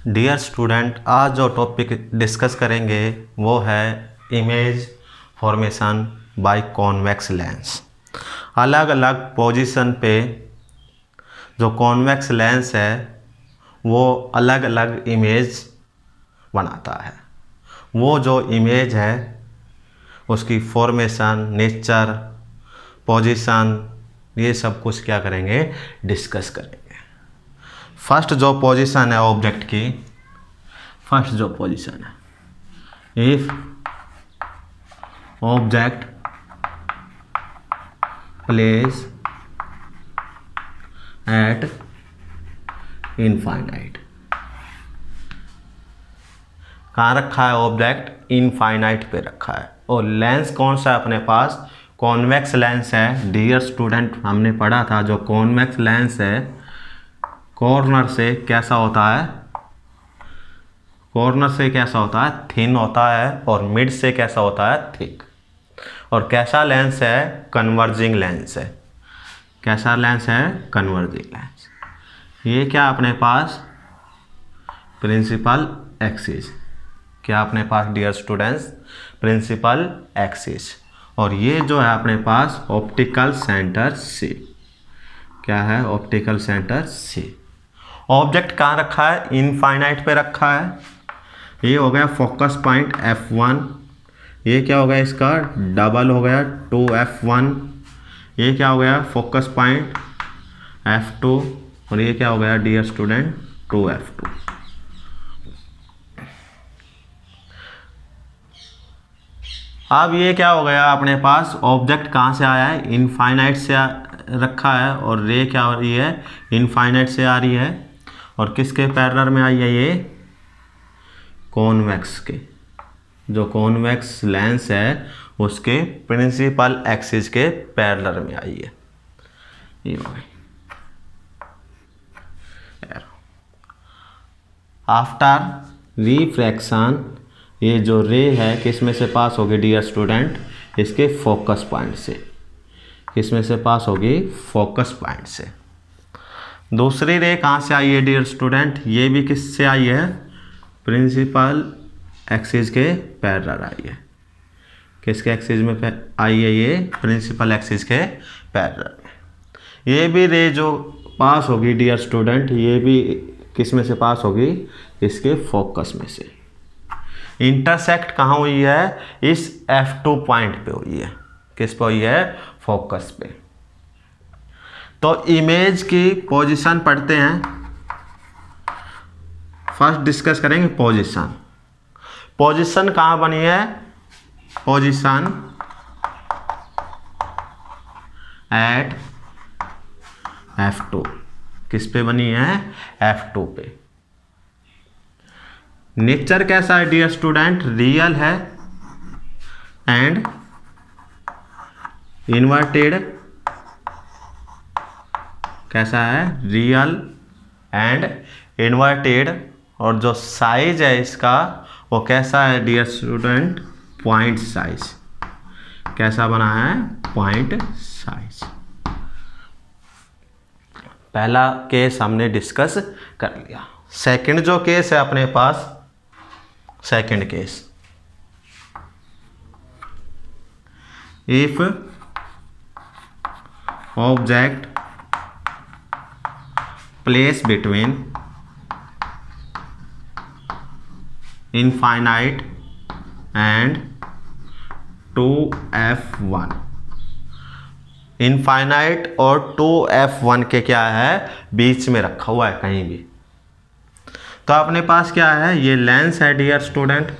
Dear student, आज जो topic discuss करेंगे वो है image formation by convex lens. अलग अलग पोजीशन पे जो कॉन्वेक्स लेंस है वो अलग अलग इमेज बनाता है। वो जो इमेज है उसकी फॉर्मेशन, नेचर, पोजीशन, ये सब कुछ क्या करेंगे, डिस्कस करेंगे। फर्स्ट जो पोजीशन है ऑब्जेक्ट की, फर्स्ट जो पोजीशन है, if object place eight infinite. कहाँ रखा है ऑब्जेक्ट? इनफाइनाइट पे रखा है। और लेंस कौन सा है अपने पास? कॉन्वेक्स लेंस है। डियर स्टूडेंट, हमने पढ़ा था जो कॉन्वेक्स लेंस है कॉर्नर से कैसा होता है, कॉर्नर से कैसा होता है, थिन होता है, और मिड से कैसा होता है, थिक। और कैसा लेंस है? कन्वर्जिंग लेंस है। कैसा लेंस है? Converging lens. ये क्या अपने पास? Principal axis. क्या अपने पास डियर स्टूडेंट्स? Principal axis. और ये जो है अपने पास ऑप्टिकल सेंटर सी। क्या है? Optical centre C. ऑब्जेक्ट कहाँ रखा है? इनफाइनाइट पे रखा है। ये हो गया फोकस पॉइंट F1। ये क्या हो गया? इसका डबल हो गया 2F1। ये क्या हो गया? Focus point F2। और ये क्या हो गया डियर स्टूडेंट? 2F2। अब ये क्या हो गया अपने पास? ऑब्जेक्ट कहाँ से आया है? इनफाइनाइट से रखा है, और रे क्या हो रही है? इनफाइनाइट से आ रही है। और किसके पैरेलल में आई है? ये कॉन्वेक्स के, जो कॉन्वेक्स लेंस है उसके प्रिंसिपल एक्सिस के पैरेलल में आई है। ये हो गई। आफ्टर रिफ्रैक्शन ये जो रे है किस में से पास होगी डियर स्टूडेंट? इसके फोकस पॉइंट से। किस में से पास होगी? फोकस पॉइंट से। दूसरी रे कहाँ से आई है डियर स्टूडेंट? ये भी किस से आई है? प्रिंसिपल एक्सिस के पैरेलल आई है। किसके एक्सिस में आई है? ये प्रिंसिपल एक्सिस के पैरेलल में। ये भी रे जो पास होगी डियर स्टूडेंट, ये भी किस में से पास होगी? इसके फोकस में से। इंटरसेक्ट कहाँ हुई है? इस F2 पॉइंट पे हुई है। किस पे हुई है? फोकस पे। तो इमेज की पोजीशन पढ़ते हैं। फर्स्ट डिस्कस करेंगे पोजीशन। पोजीशन कहाँ बनी है? Position at F2। किस पे बनी है? F2 पे। नेचर कैसा है डियर स्टूडेंट? रियल है एंड इन्वर्टेड। कैसा है? Real and inverted. और जो साइज है इसका वो कैसा है डियर स्टूडेंट? Point size. कैसा बना है? Point size. पहला केस हमने डिस्कस कर लिया। सेकंड जो केस है अपने पास, second case, if object place between infinite and 2F1। Infinite और 2F1 के क्या है? बीच में रखा हुआ है कहीं भी। तो अपने पास क्या है? ये लेंस है डियर स्टूडेंट,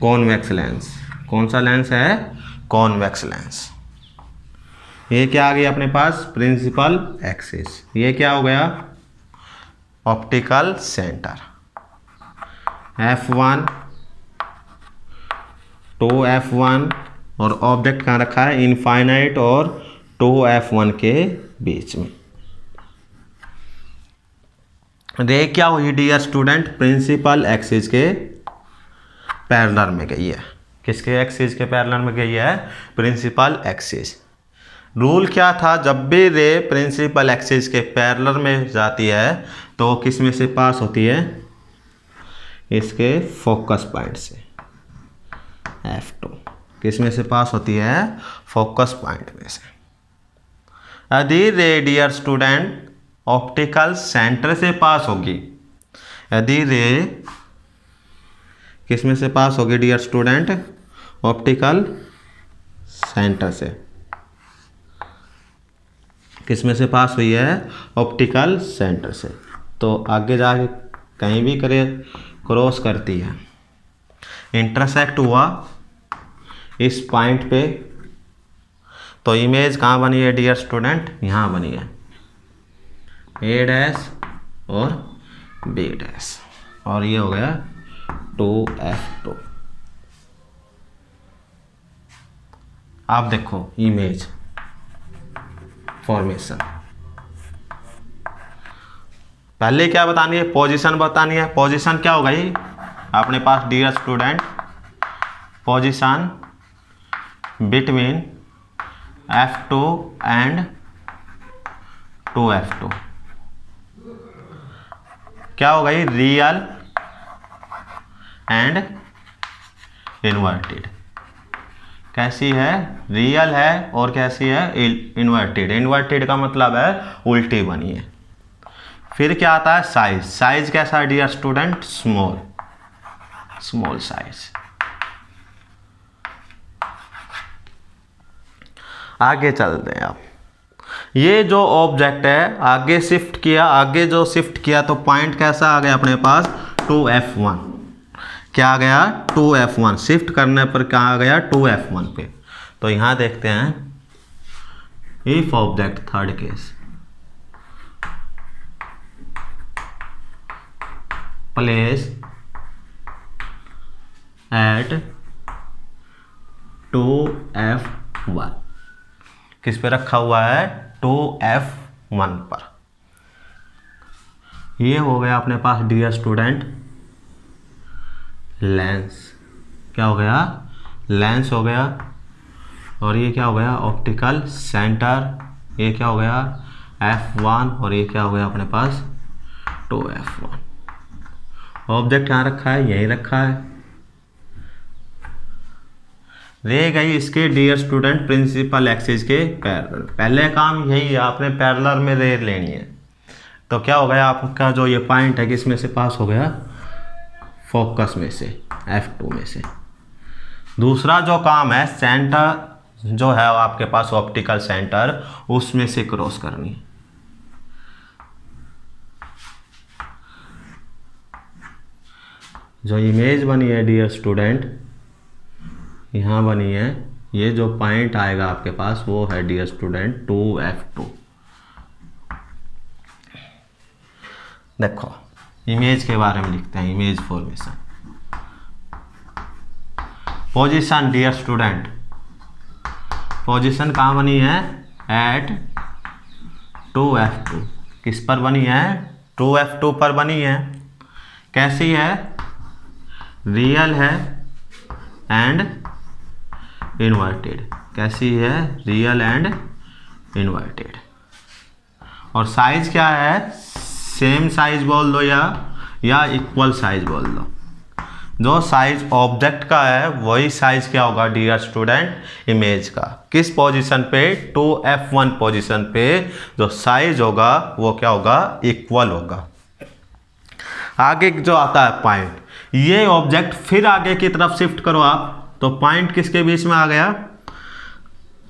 कॉन्वेक्स लेंस। कौन सा लेंस है? Convex lens. ये क्या आ गया अपने पास? Principal axis. ये क्या हो गया? Optical centre. F1 2F1। और ऑब्जेक्ट कहाँ रखा है? इनफाइनाइट और 2F1 के बीच में। रे क्या हुई डियर स्टूडेंट? प्रिंसिपल एक्सिस के पैरेलल में गई है। किसके एक्सिस के पैरेलल में गई है? Principal axis. रूल क्या था? जब भी रे प्रिंसिपल एक्सिस के पैरेलल में जाती है तो किस में से पास होती है? इसके फोकस पॉइंट से, F2 किस में से पास होती है, फोकस पॉइंट में से। यदि रे डियर स्टूडेंट ऑप्टिकल सेंटर से पास होगी, यदि रे किस में से पास होगी डियर स्टूडेंट, ऑप्टिकल सेंटर से, किस में से पास हुई है, ऑप्टिकल सेंटर से, तो आगे जाके कहीं भी करे क्रॉस करती है, इंटरसेक्ट हुआ इस पॉइंट पे, तो इमेज कहाँ बनी है डियर स्टूडेंट, यहाँ बनी है, ए डैश और बी डैश, और ये हो गया 2F2। आप देखो इमेज फॉर्मेशन, पहले क्या बतानी है, पोजीशन बतानी है। पोजीशन क्या हो गई अपने पास dear student, position between F2 and 2F2 क्या हो गई, रियल एंड इन्वर्टेड। कैसी है, रियल है और कैसी है, इन्वर्टेड। इन्वर्टेड का मतलब है उल्टी बनी है। फिर क्या आता है, साइज। साइज कैसा है dear student, small, small size. आगे चलते हैं आप, ये जो ऑब्जेक्ट है आगे शिफ्ट किया, आगे जो शिफ्ट किया तो पॉइंट कैसा आ गया अपने पास, 2F1। क्या आ गया, 2F1। शिफ्ट करने पर क्या आ गया, 2F1 पे। तो यहां देखते हैं, if object, third case, place at 2F1, किस पे रखा हुआ है, 2F1 पर। ये हो गया अपने पास डियर स्टूडेंट लेंस। क्या हो गया, लेंस हो गया। और ये क्या हो गया, ऑप्टिकल सेंटर। ये क्या हो गया, F1, और ये क्या हो गया अपने पास 2F1। ऑब्जेक्ट कहाँ रखा है, यही रखा है। रह गई इसके डियर स्टूडेंट प्रिंसिपल एक्सिस के पैरेलल। पहले काम यही है, आपने पैरेलल में रे लेनी है। तो क्या हो गया आपका जो ये पॉइंट है किस में से पास हो गया, फोकस में से, F2 में से। दूसरा जो काम है, सेंटर जो है आपके पास ऑप्टिकल सेंटर, उसमें से क्रॉस करनी है। जो इमेज बनी है डियर स्टूडेंट, यहाँ बनी है, ये जो पॉइंट आएगा आपके पास वो है डियर स्टूडेंट 2F2। देखो इमेज के बारे में लिखते हैं, image formation. Position dear student, position कहाँ बनी है, एट 2F2। किस पर बनी है, 2F2 पर बनी है। कैसी है, रियल है एंड इन्वर्टेड। कैसी है, रियल एंड इन्वर्टेड। और साइज क्या है, सेम साइज बोल दो या इक्वल साइज बोल दो। जो साइज ऑब्जेक्ट का है वही साइज क्या होगा डियर स्टूडेंट, इमेज का। किस पोजीशन पे, 2F1 पोजीशन पे जो साइज होगा वो क्या होगा, इक्वल होगा। आगे जो आता है पॉइंट, ये ऑब्जेक्ट फिर आगे की तरफ शिफ्ट करो आप, तो पॉइंट किसके बीच में आ गया,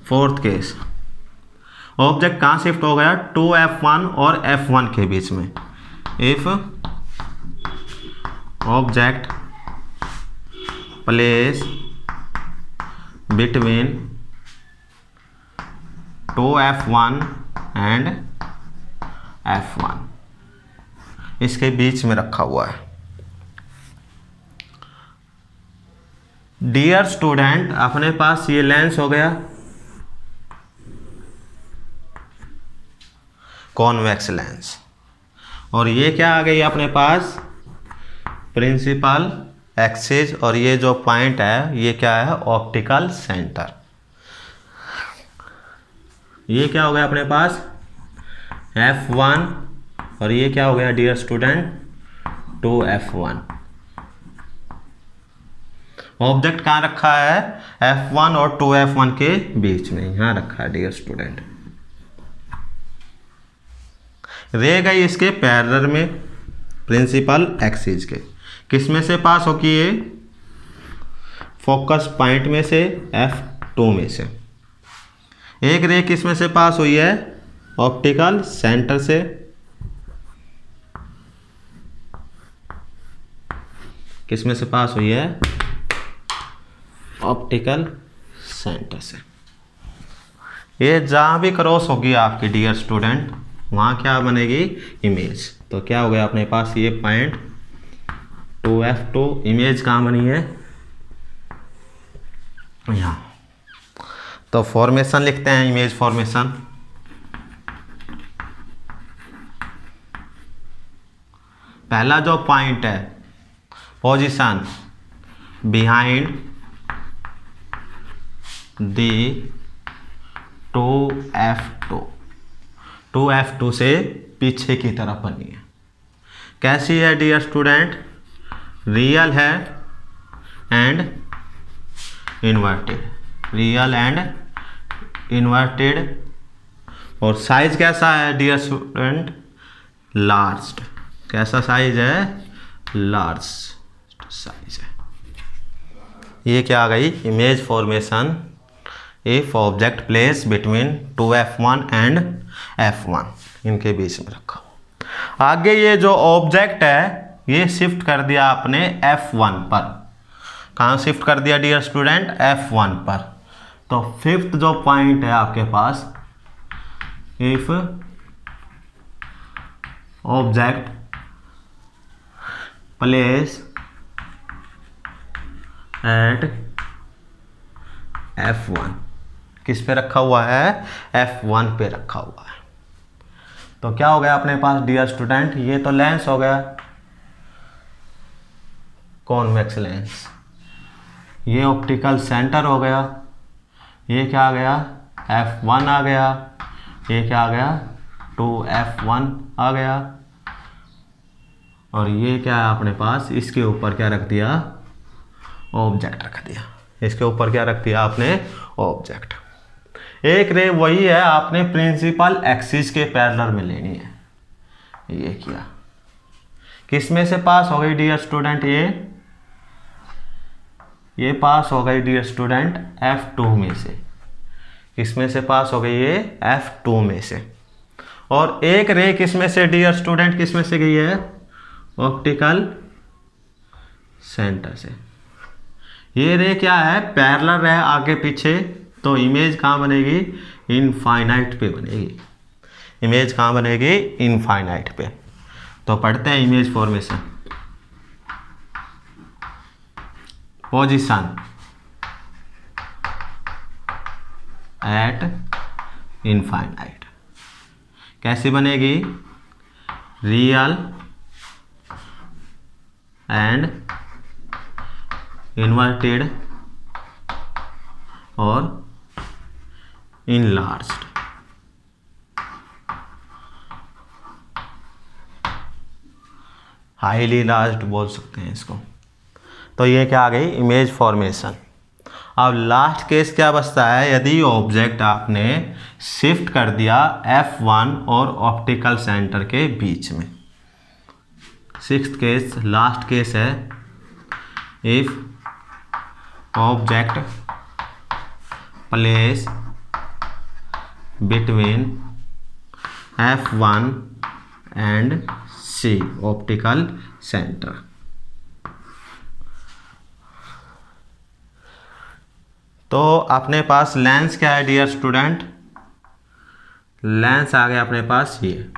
फोर्थ केस। ऑब्जेक्ट कहाँ शिफ्ट हो गया, 2F1 और F1 के बीच में। If object place between 2F1 and F1, इसके बीच में रखा हुआ है। डियर स्टूडेंट अपने पास ये लेंस हो गया, कॉन्वेक्स लेंस। और ये क्या आ गई अपने पास, प्रिंसिपल एक्सिस। और ये जो पॉइंट है ये क्या है, ऑप्टिकल सेंटर। ये क्या हो गया अपने पास, F1, और ये क्या हो गया डियर स्टूडेंट, 2F1। ऑब्जेक्ट कहाँ रखा है, F1 और 2F1 के बीच में, यहाँ रखा है डियर स्टूडेंट। रे गई इसके पैरेलल में प्रिंसिपल एक्सिस के, किस में से पास होगी ये, फोकस पॉइंट में से, F2 में से। एक रे किस में से पास हुई है, ऑप्टिकल सेंटर से, किस में से पास हुई है, ऑप्टिकल सेंटर से। ये जहाँ भी क्रॉस होगी आपकी डियर स्टूडेंट, वहाँ क्या बनेगी, इमेज। तो क्या हो गया अपने पास ये पॉइंट 2F2, इमेज कहाँ बनी है, यहाँ। तो फॉर्मेशन लिखते हैं, इमेज फॉर्मेशन। पहला जो पॉइंट है, position behind the 2F2, 2F2 से पीछे की तरफ बनी है। कैसी है डियर स्टूडेंट, रियल है and inverted, real and inverted. और साइज कैसा है डियर स्टूडेंट, लार्ज। कैसा साइज है, लार्ज साइज है। ये क्या आ गई, image formation if object place between 2F1 and F1, इनके बीच में रखा। आगे ये जो ऑब्जेक्ट है ये शिफ्ट कर दिया आपने F1 पर। कहाँ शिफ्ट कर दिया डियर स्टूडेंट, F1 पर। तो फिफ्थ जो पॉइंट है आपके पास, if object place at F1, किस पे रखा हुआ है, F1 पे रखा हुआ है। तो क्या हो गया अपने पास डियर स्टूडेंट, ये तो लेंस हो गया, कॉन्वेक्स लेंस। ये ऑप्टिकल सेंटर हो गया। ये क्या आ गया, F1 आ गया। ये क्या आ गया, 2F1 आ गया। और ये क्या है अपने पास, इसके ऊपर क्या रख दिया, ऑब्जेक्ट रख दिया। इसके ऊपर क्या रख दिया आपने, ऑब्जेक्ट। एक रे वही है, आपने प्रिंसिपल एक्सिस के पैरेलल में लेनी है। ये किया, किस में से पास हो गई डियर स्टूडेंट, ये पास हो गई डियर स्टूडेंट F2 में से। किस में से पास हो गई, ये F2 में से। और एक रे किस में से डियर स्टूडेंट, किस में से गई है, ऑप्टिकल सेंटर से। ये रे क्या है, पैरेलल है आगे पीछे। तो इमेज कहाँ बनेगी, इनफाइनाइट पे बनेगी। इमेज कहाँ बनेगी, इनफाइनाइट पे। तो पढ़ते हैं image formation. Position eight infinite कैसी बनेगी, रियल एंड इन्वर्टेड और इनलार्ज्ड। हाईली लार्ज्ड बोल सकते हैं इसको। तो ये क्या आ गई, इमेज फॉर्मेशन। अब लास्ट केस क्या बचता है, यदि ऑब्जेक्ट आपने शिफ्ट कर दिया F1 और ऑप्टिकल सेंटर के बीच में। सिक्स्थ केस, लास्ट केस है, if object place between F1 and C, optical centre. तो अपने पास लेंस क्या है डियर स्टूडेंट, लेंस आ गया अपने पास ये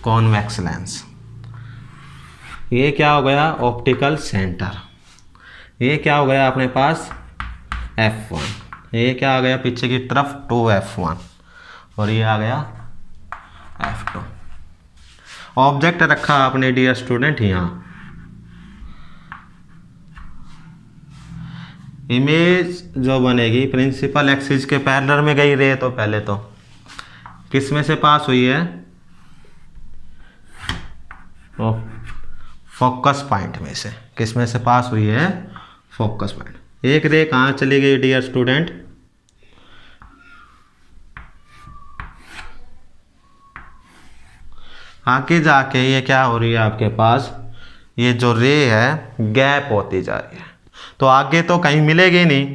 कॉन्वेक्स लेंस। ये क्या हो गया, ऑप्टिकल सेंटर। ये क्या हो गया अपने पास, F1। ये क्या आ गया पीछे की तरफ, 2F1। और ये आ गया F2। ऑब्जेक्ट रखा आपने डियर स्टूडेंट यहाँ। इमेज जो बनेगी प्रिंसिपल एक्सिस के पैरेलल में गई रे, तो पहले तो किस में से पास हुई है, फोकस पॉइंट में से, किस में से पास हुई है, फोकस पॉइंट। एक रे कहाँ चली गई डियर स्टूडेंट, आगे जाके ये क्या हो रही है आपके पास, ये जो रे है गैप होती जा रही है, तो आगे तो कहीं मिलेगी नहीं,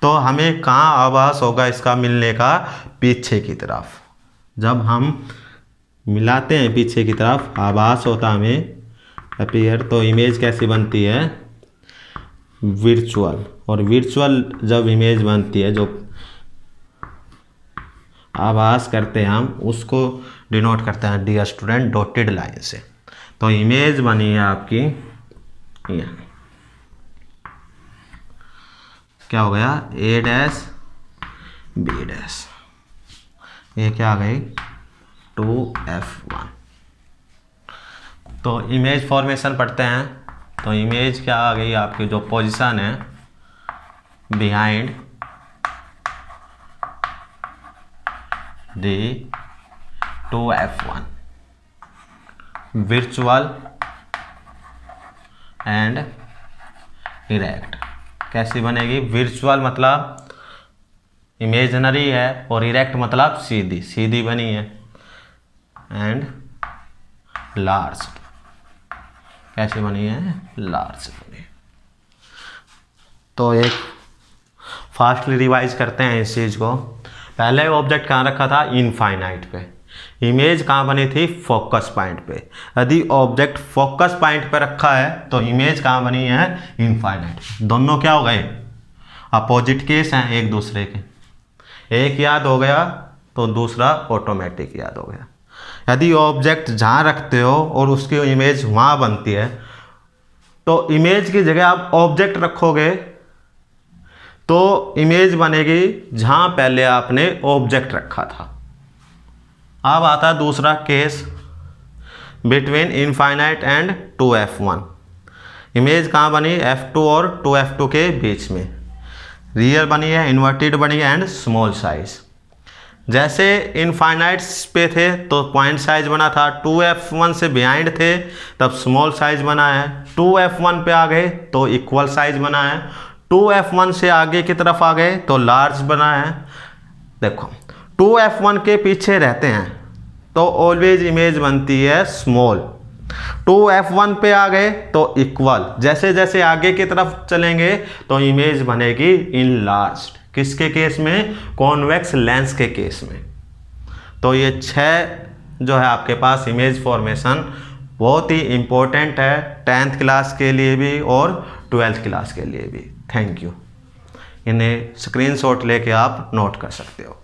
तो हमें कहाँ आभास होगा इसका मिलने का, पीछे की तरफ। जब हम मिलाते हैं पीछे की तरफ आभास होता हमें अपीयर, तो इमेज कैसी बनती है, विर्चुअल। और विर्चुअल जब इमेज बनती है, जो आभास करते हैं हम, उसको डिनोट करते हैं डियर स्टूडेंट डॉटेड लाइन से। तो इमेज बनी है आपकी, ये क्या हो गया, ए डैश बी डैश, ये क्या आ गई 2F1। तो इमेज फॉर्मेशन पढ़ते हैं, तो इमेज क्या आ गई आपकी, जो पोजीशन है behind the 2F1 virtual and erect. कैसी बनेगी, विर्चुअल मतलब इमेजनरी है, और इरेक्ट मतलब सीधी, सीधी बनी है, एंड लार्ज, कैसी बनी है, लार्ज बनी। तो एक फास्टली रिवाइज करते हैं इस चीज़ को। पहले ऑब्जेक्ट कहाँ रखा था, इनफाइनाइट पे, इमेज कहाँ बनी थी, फोकस पॉइंट पे। यदि ऑब्जेक्ट फोकस पॉइंट पे रखा है तो इमेज कहाँ बनी है, इनफाइनाइट। दोनों क्या हो गए, अपोजिट केस हैं एक दूसरे के, एक याद हो गया तो दूसरा ऑटोमेटिक याद हो गया। यदि ऑब्जेक्ट जहाँ रखते हो और उसकी इमेज वहाँ बनती है, तो इमेज की जगह आप ऑब्जेक्ट रखोगे तो इमेज बनेगी जहाँ पहले आपने ऑब्जेक्ट रखा था। अब आता है दूसरा case, between infinite and 2F1। Image कहाँ बनी, F2 और 2F2 के बीच में, रियल बनी है, इन्वर्टेड बनी है, एंड स्मॉल साइज। जैसे इनफाइनाइट्स पे थे तो पॉइंट साइज बना था, 2F1 से बिहाइंड थे तब स्मॉल साइज बना है, 2F1 पे आ गए तो इक्वल साइज बना है, 2F1 से आगे की तरफ आ गए तो लार्ज बना है। देखो 2F1 के पीछे रहते हैं तो ऑलवेज इमेज बनती है स्मॉल, 2F1 पे आ गए तो इक्वल, जैसे जैसे आगे की तरफ चलेंगे तो इमेज बनेगी इन लार्ज। किसके केस में, कॉन्वेक्स लेंस के केस में। तो ये 6 जो है आपके पास इमेज फॉर्मेशन बहुत ही इम्पोर्टेंट है 10th क्लास के लिए भी और 12th क्लास के लिए भी। Thank you. इन्हें स्क्रीनशॉट लेके आप नोट कर सकते हो।